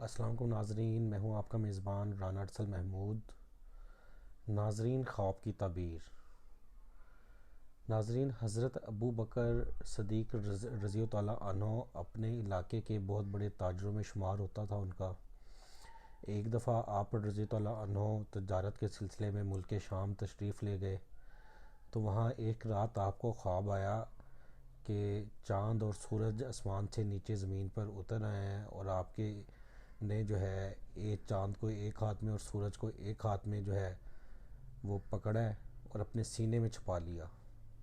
السلام علیکم ناظرین، میں ہوں آپ کا میزبان رانا ارسل محمود۔ ناظرین، خواب کی تعبیر۔ ناظرین، حضرت ابو بکر صدیق رضی اللہ تعالیٰ عنہ اپنے علاقے کے بہت بڑے تاجروں میں شمار ہوتا تھا۔ ان کا ایک دفعہ آپ رضی اللہ عنہ تجارت کے سلسلے میں ملک شام تشریف لے گئے، تو وہاں ایک رات آپ کو خواب آیا کہ چاند اور سورج آسمان سے نیچے زمین پر اتر آئے ہیں، اور آپ کے نے جو ہے ایک چاند کو ایک ہاتھ میں اور سورج کو ایک ہاتھ میں جو ہے وہ پکڑا ہے اور اپنے سینے میں چھپا لیا،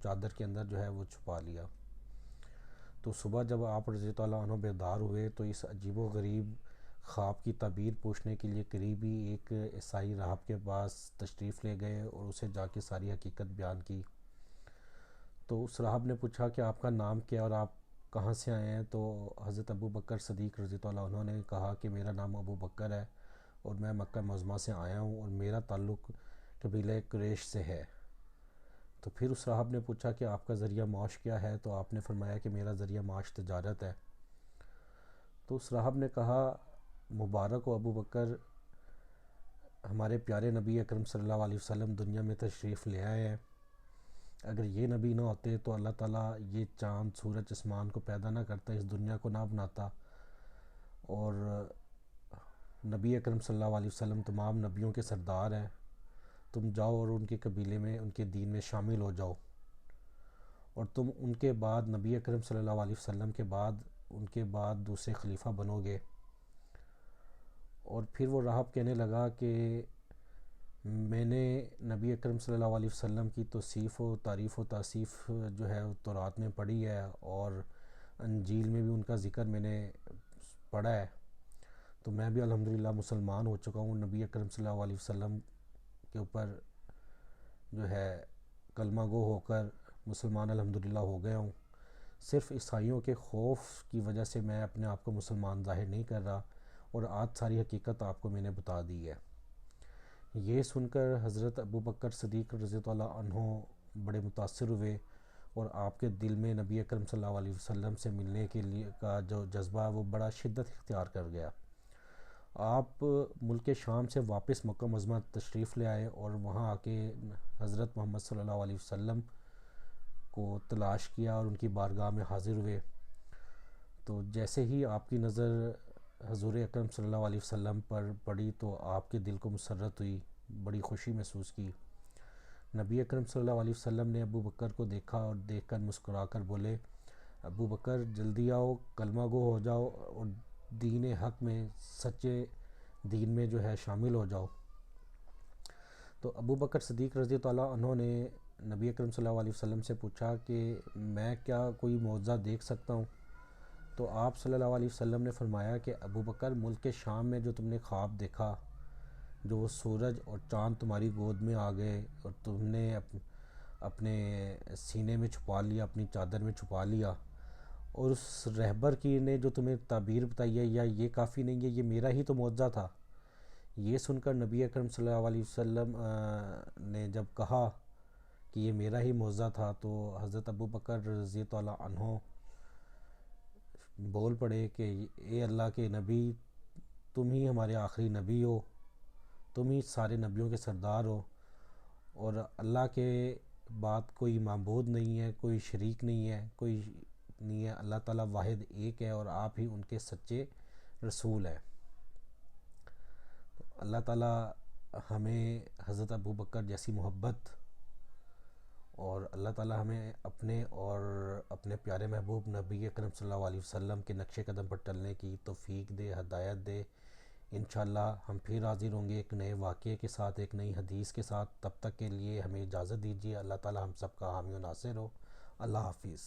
چادر کے اندر جو ہے وہ چھپا لیا۔ تو صبح جب آپ رضی اللہ عنہ بیدار ہوئے تو اس عجیب و غریب خواب کی تعبیر پوچھنے کے لیے قریبی ایک عیسائی راہب کے پاس تشریف لے گئے اور اسے جا کے ساری حقیقت بیان کی۔ تو اس راہب نے پوچھا کہ آپ کا نام کیا اور آپ کہاں سے آئے ہیں؟ تو حضرت ابو بکر صدیق رضی اللہ عنہ نے کہا کہ میرا نام ابو بکر ہے اور میں مکہ معظمہ سے آیا ہوں اور میرا تعلق قبیلہ قریش سے ہے۔ تو پھر اس راہب نے پوچھا کہ آپ کا ذریعہ معاش کیا ہے؟ تو آپ نے فرمایا کہ میرا ذریعہ معاش تجارت ہے۔ تو اس راہب نے کہا، مبارک ہو ابو بکر، ہمارے پیارے نبی اکرم صلی اللہ علیہ وسلم دنیا میں تشریف لے آئے ہیں۔ اگر یہ نبی نہ ہوتے تو اللہ تعالیٰ یہ چاند سورج آسمان کو پیدا نہ کرتا، اس دنیا کو نہ بناتا، اور نبی اکرم صلی اللہ علیہ وسلم تمام نبیوں کے سردار ہیں۔ تم جاؤ اور ان کے قبیلے میں، ان کے دین میں شامل ہو جاؤ، اور تم ان کے بعد نبی اکرم صلی اللہ علیہ وسلم کے بعد ان کے بعد دوسرے خلیفہ بنو گے۔ اور پھر وہ راہب کہنے لگا کہ میں نے نبی اکرم صلی اللہ علیہ وسلم کی توصیف و تعریف و توصیف جو ہے تورات میں پڑھی ہے، اور انجیل میں بھی ان کا ذکر میں نے پڑھا ہے، تو میں بھی الحمدللہ مسلمان ہو چکا ہوں، نبی اکرم صلی اللہ علیہ وسلم کے اوپر جو ہے کلمہ گو ہو کر مسلمان الحمدللہ ہو گیا ہوں۔ صرف عیسائیوں کے خوف کی وجہ سے میں اپنے آپ کو مسلمان ظاہر نہیں کر رہا، اور آج ساری حقیقت آپ کو میں نے بتا دی ہے۔ یہ سن کر حضرت ابو بکر صدیق رضی اللہ عنہ بڑے متاثر ہوئے، اور آپ کے دل میں نبی اکرم صلی اللہ علیہ وسلم سے ملنے کے لیے کا جو جذبہ ہے وہ بڑا شدت اختیار کر گیا۔ آپ ملک شام سے واپس مکہ معظمہ تشریف لے آئے اور وہاں آ کے حضرت محمد صلی اللہ علیہ وسلم کو تلاش کیا اور ان کی بارگاہ میں حاضر ہوئے۔ تو جیسے ہی آپ کی نظر حضور اکرم صلی اللہ علیہ وسلم پر پڑی تو آپ کے دل کو مسرت ہوئی، بڑی خوشی محسوس کی۔ نبی اکرم صلی اللہ علیہ وسلم نے ابو بکر کو دیکھا اور دیکھ کر مسکرا کر بولے، ابو بکر جلدی آؤ، کلمہ گو ہو جاؤ اور دین حق میں، سچے دین میں جو ہے شامل ہو جاؤ۔ تو ابو بکر صدیق رضی اللہ عنہ نے نبی اکرم صلی اللہ علیہ وسلم سے پوچھا کہ میں کیا کوئی معجزہ دیکھ سکتا ہوں؟ تو آپ صلی اللہ علیہ وسلم نے فرمایا کہ ابو بکر، ملک شام میں جو تم نے خواب دیکھا، جو وہ سورج اور چاند تمہاری گود میں آ گئے اور تم نے اپنے سینے میں چھپا لیا، اپنی چادر میں چھپا لیا، اور اس رہبر کی نے جو تمہیں تعبیر بتائی ہے، یا یہ کافی نہیں ہے، یہ میرا ہی تو معجزہ تھا۔ یہ سن کر نبی اکرم صلی اللہ علیہ وسلم نے جب کہا کہ یہ میرا ہی معجزہ تھا، تو حضرت ابو بکر رضی اللہ عنہ بول پڑے کہ اے اللہ کے نبی، تم ہی ہمارے آخری نبی ہو، تم ہی سارے نبیوں کے سردار ہو، اور اللہ کے بعد کوئی معبود نہیں ہے، کوئی شریک نہیں ہے، کوئی نہیں ہے، اللہ تعالیٰ واحد ایک ہے، اور آپ ہی ان کے سچے رسول ہیں۔ اللہ تعالیٰ ہمیں حضرت ابو بکر جیسی محبت، اور اللہ تعالیٰ ہمیں اپنے اور اپنے پیارے محبوب نبی اکرم صلی اللہ علیہ وسلم کے نقش قدم پر چلنے کی توفیق دے، ہدایت دے۔ انشاءاللہ ہم پھر حاضر ہوں گے ایک نئے واقعے کے ساتھ، ایک نئی حدیث کے ساتھ۔ تب تک کے لیے ہمیں اجازت دیجیے۔ اللہ تعالیٰ ہم سب کا حامی و ناصر ہو۔ اللہ حافظ۔